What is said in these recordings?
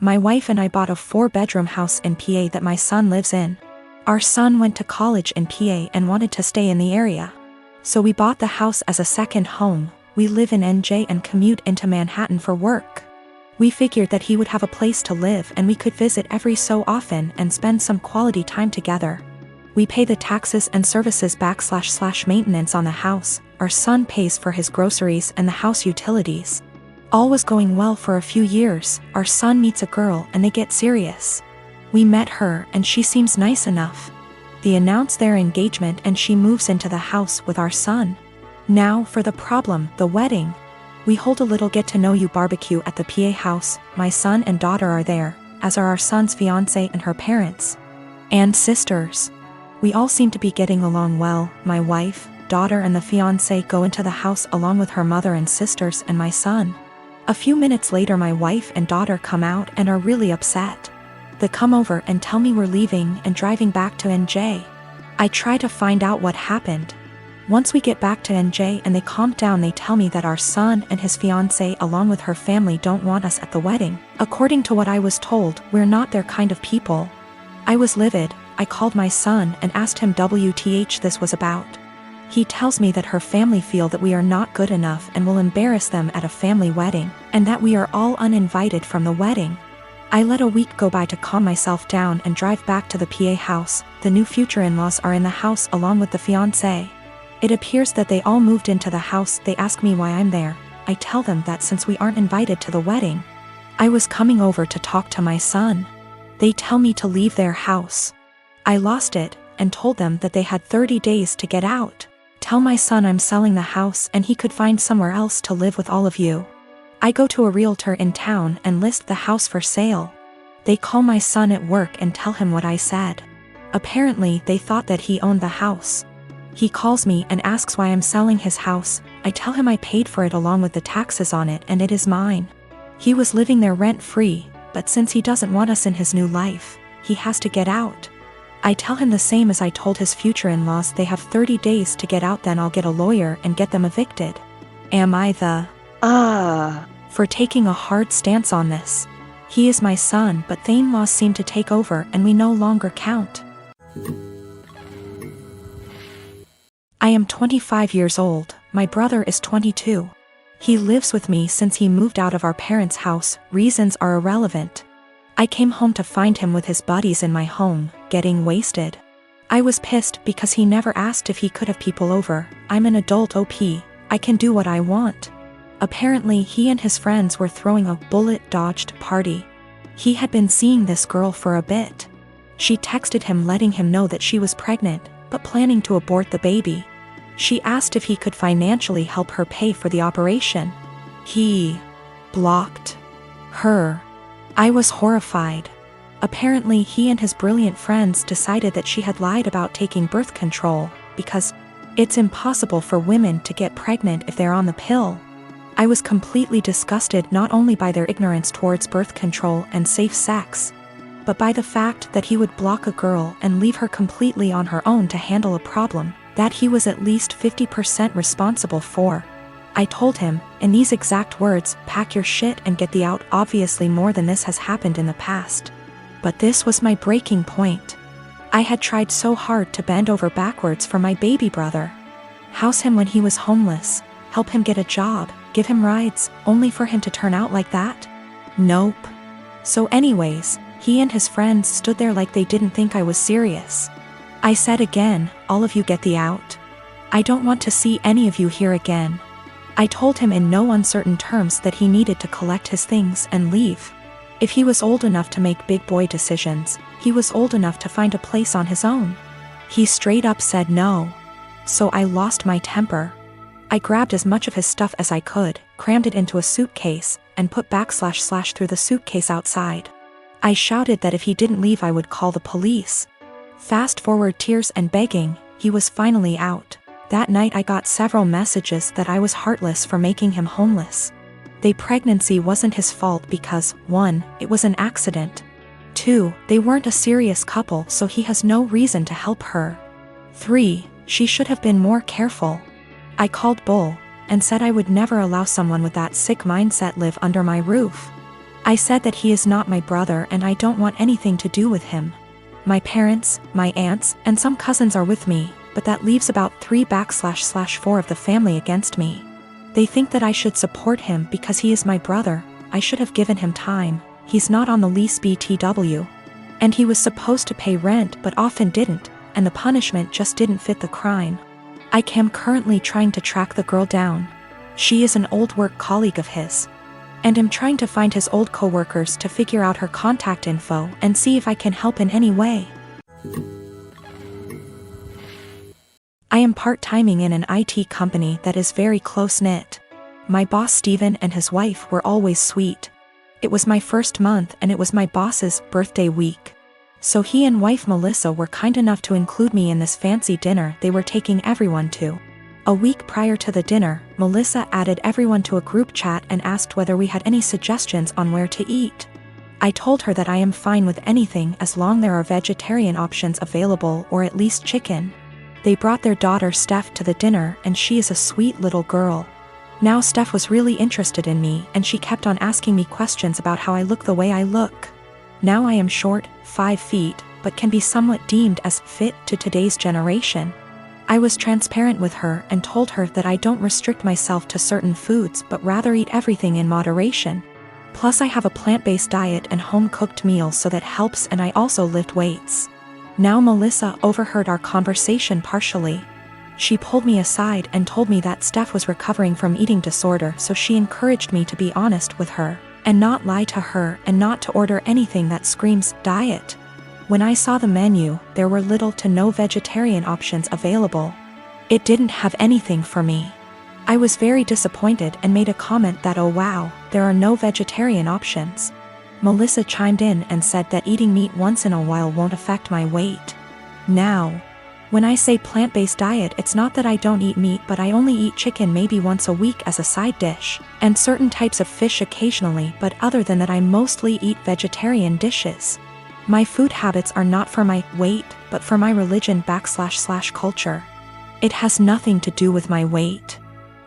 My wife and I bought a 4-bedroom house in PA that my son lives in. Our son went to college in PA and wanted to stay in the area. So we bought the house as a second home. We live in NJ and commute into Manhattan for work. We figured that he would have a place to live and we could visit every so often and spend some quality time together. We pay the taxes and services / maintenance on the house. Our son pays for his groceries and the house utilities. All was going well for a few years. Our son meets a girl and they get serious. We met her and she seems nice enough. They announce their engagement and she moves into the house with our son. Now for the problem, the wedding. We hold a little get-to-know-you barbecue at the PA house. My son and daughter are there, as are our son's fiancée and her parents. And sisters. We all seem to be getting along well. My wife, daughter and the fiancé go into the house along with her mother and sisters and my son. A few minutes later my wife and daughter come out and are really upset. They come over and tell me we're leaving and driving back to NJ. I try to find out what happened. Once we get back to NJ and they calm down, they tell me that our son and his fiancée along with her family don't want us at the wedding. According to what I was told, we're not their kind of people. I was livid. I called my son and asked him WTH this was about. He tells me that her family feel that we are not good enough and will embarrass them at a family wedding, and that we are all uninvited from the wedding. I let a week go by to calm myself down and drive back to the PA house. The new future in-laws are in the house along with the fiancé. It appears that they all moved into the house. They ask me why I'm there. I tell them that since we aren't invited to the wedding, I was coming over to talk to my son. They tell me to leave their house. I lost it and told them that they had 30 days to get out. Tell my son I'm selling the house and he could find somewhere else to live with all of you. I go to a realtor in town and list the house for sale. They call my son at work and tell him what I said. Apparently they thought that he owned the house. He calls me and asks why I'm selling his house. I tell him I paid for it along with the taxes on it and it is mine. He was living there rent-free, but since he doesn't want us in his new life, he has to get out. I tell him the same as I told his future in-laws. They have 30 days to get out, then I'll get a lawyer and get them evicted. Am I the for taking a hard stance on this? He is my son, but the in-laws seem to take over and we no longer count. I am 25 years old. My brother is 22. He lives with me since he moved out of our parents' house. Reasons are irrelevant. I came home to find him with his buddies in my home, getting wasted. I was pissed because he never asked if he could have people over. I'm an adult OP. I can do what I want. Apparently he and his friends were throwing a bullet-dodged party. He had been seeing this girl for a bit. She texted him letting him know that she was pregnant, but planning to abort the baby. She asked if he could financially help her pay for the operation. He blocked her. I was horrified. Apparently he and his brilliant friends decided that she had lied about taking birth control, because it's impossible for women to get pregnant if they're on the pill. I was completely disgusted not only by their ignorance towards birth control and safe sex, but by the fact that he would block a girl and leave her completely on her own to handle a problem that he was at least 50% responsible for. I told him, in these exact words, pack your shit and get the out. Obviously more than this has happened in the past. But this was my breaking point. I had tried so hard to bend over backwards for my baby brother. House him when he was homeless, help him get a job, give him rides, only for him to turn out like that? Nope. So anyways, he and his friends stood there like they didn't think I was serious. I said again, all of you get the out. I don't want to see any of you here again. I told him in no uncertain terms that he needed to collect his things and leave. If he was old enough to make big boy decisions, he was old enough to find a place on his own. He straight up said no. So I lost my temper. I grabbed as much of his stuff as I could, crammed it into a suitcase, and put / through the suitcase outside. I shouted that if he didn't leave I would call the police. Fast forward tears and begging, he was finally out. That night I got several messages that I was heartless for making him homeless. The pregnancy wasn't his fault because, 1, it was an accident. 2, they weren't a serious couple so he has no reason to help her. 3, she should have been more careful. I called bull, and said I would never allow someone with that sick mindset live under my roof. I said that he is not my brother and I don't want anything to do with him. My parents, my aunts, and some cousins are with me, but that leaves about 3/4 of the family against me. They think that I should support him because he is my brother. I should have given him time. He's not on the lease BTW. And he was supposed to pay rent but often didn't, and the punishment just didn't fit the crime. I am currently trying to track the girl down. She is an old work colleague of his. And am trying to find his old co-workers to figure out her contact info and see if I can help in any way. I am part-timing in an IT company that is very close-knit. My boss Steven and his wife were always sweet. It was my first month and it was my boss's birthday week. So he and wife Melissa were kind enough to include me in this fancy dinner they were taking everyone to. A week prior to the dinner, Melissa added everyone to a group chat and asked whether we had any suggestions on where to eat. I told her that I am fine with anything as long there are vegetarian options available or at least chicken. They brought their daughter Steph to the dinner and she is a sweet little girl. Now Steph was really interested in me and she kept on asking me questions about how I look the way I look. Now I am short, 5 feet, but can be somewhat deemed as fit to today's generation. I was transparent with her and told her that I don't restrict myself to certain foods but rather eat everything in moderation. Plus I have a plant-based diet and home-cooked meals so that helps, and I also lift weights. Now Melissa overheard our conversation partially. She pulled me aside and told me that Steph was recovering from eating disorder, so she encouraged me to be honest with her and not lie to her and not to order anything that screams diet. When I saw the menu, there were little to no vegetarian options available. It didn't have anything for me. I was very disappointed and made a comment that, oh wow, there are no vegetarian options. Melissa chimed in and said that eating meat once in a while won't affect my weight. Now, when I say plant-based diet, it's not that I don't eat meat, but I only eat chicken maybe once a week as a side dish, and certain types of fish occasionally, but other than that I mostly eat vegetarian dishes. My food habits are not for my weight, but for my religion/culture. It has nothing to do with my weight.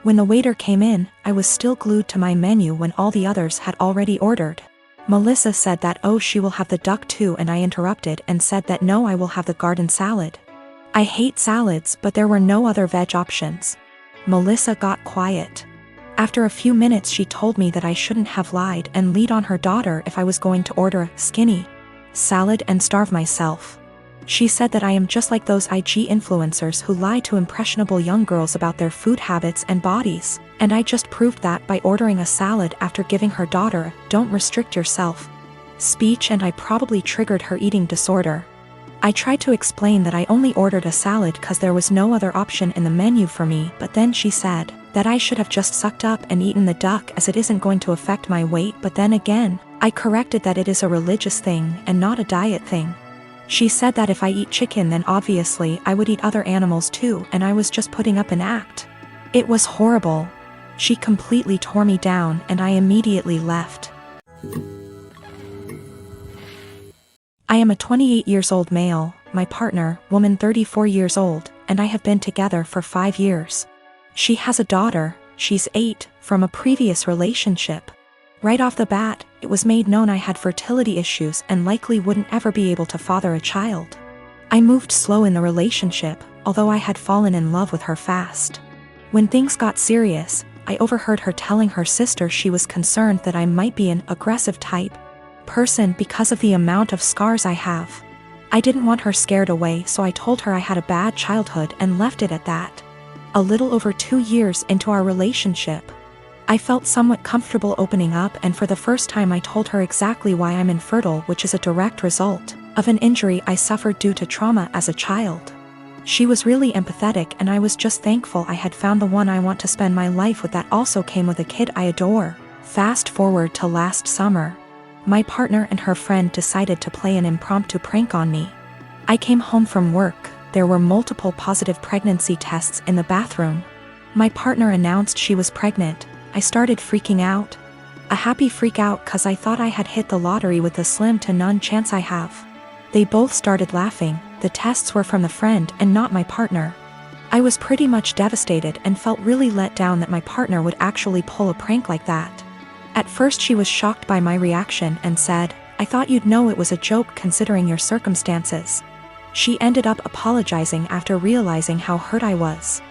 When the waiter came in, I was still glued to my menu when all the others had already ordered. Melissa said that oh she will have the duck too, and I interrupted and said that no, I will have the garden salad. I hate salads, but there were no other veg options. Melissa got quiet. After a few minutes she told me that I shouldn't have lied and lead on her daughter if I was going to order a skinny salad and starve myself. She said that I am just like those IG influencers who lie to impressionable young girls about their food habits and bodies, and I just proved that by ordering a salad after giving her daughter a "don't restrict yourself" speech, and I probably triggered her eating disorder. I tried to explain that I only ordered a salad because there was no other option in the menu for me, but then she said that I should have just sucked up and eaten the duck as it isn't going to affect my weight, but then again, I corrected that it is a religious thing and not a diet thing. She said that if I eat chicken then obviously I would eat other animals too, and I was just putting up an act. It was horrible. She completely tore me down and I immediately left. I am a 28 years old male, my partner, woman 34 years old, and I have been together for 5 years. She has a daughter, she's 8, from a previous relationship. Right off the bat, it was made known I had fertility issues and likely wouldn't ever be able to father a child. I moved slow in the relationship, although I had fallen in love with her fast. When things got serious, I overheard her telling her sister she was concerned that I might be an aggressive type person because of the amount of scars I have. I didn't want her scared away, so I told her I had a bad childhood and left it at that. A little over 2 years into our relationship, I felt somewhat comfortable opening up, and for the first time I told her exactly why I'm infertile, which is a direct result of an injury I suffered due to trauma as a child. She was really empathetic and I was just thankful I had found the one I want to spend my life with that also came with a kid I adore. Fast forward to last summer. My partner and her friend decided to play an impromptu prank on me. I came home from work. There were multiple positive pregnancy tests in the bathroom. My partner announced she was pregnant. I started freaking out. A happy freak out cause I thought I had hit the lottery with the slim to none chance I have. They both started laughing. The tests were from the friend and not my partner. I was pretty much devastated and felt really let down that my partner would actually pull a prank like that. At first she was shocked by my reaction and said, "I thought you'd know it was a joke considering your circumstances." She ended up apologizing after realizing how hurt I was.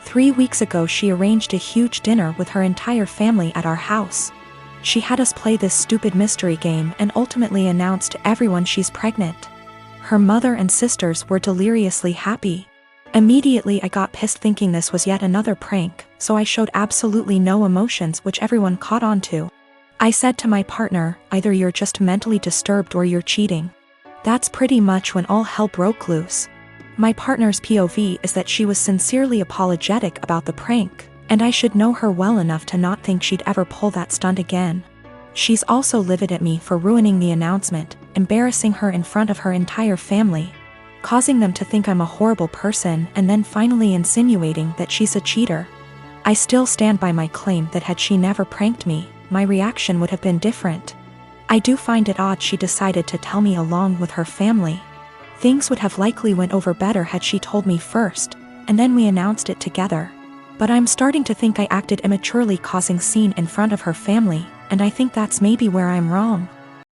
3 weeks ago she arranged a huge dinner with her entire family at our house. She had us play this stupid mystery game and ultimately announced to everyone she's pregnant. Her mother and sisters were deliriously happy. Immediately I got pissed thinking this was yet another prank, so I showed absolutely no emotions, which everyone caught on to. I said to my partner, "Either you're just mentally disturbed or you're cheating." That's pretty much when all hell broke loose. My partner's POV is that she was sincerely apologetic about the prank, and I should know her well enough to not think she'd ever pull that stunt again. She's also livid at me for ruining the announcement, embarrassing her in front of her entire family, causing them to think I'm a horrible person, and then finally insinuating that she's a cheater. I still stand by my claim that had she never pranked me, my reaction would have been different. I do find it odd she decided to tell me along with her family. Things would have likely went over better had she told me first, and then we announced it together. But I'm starting to think I acted immaturely causing scene in front of her family, and I think that's maybe where I'm wrong.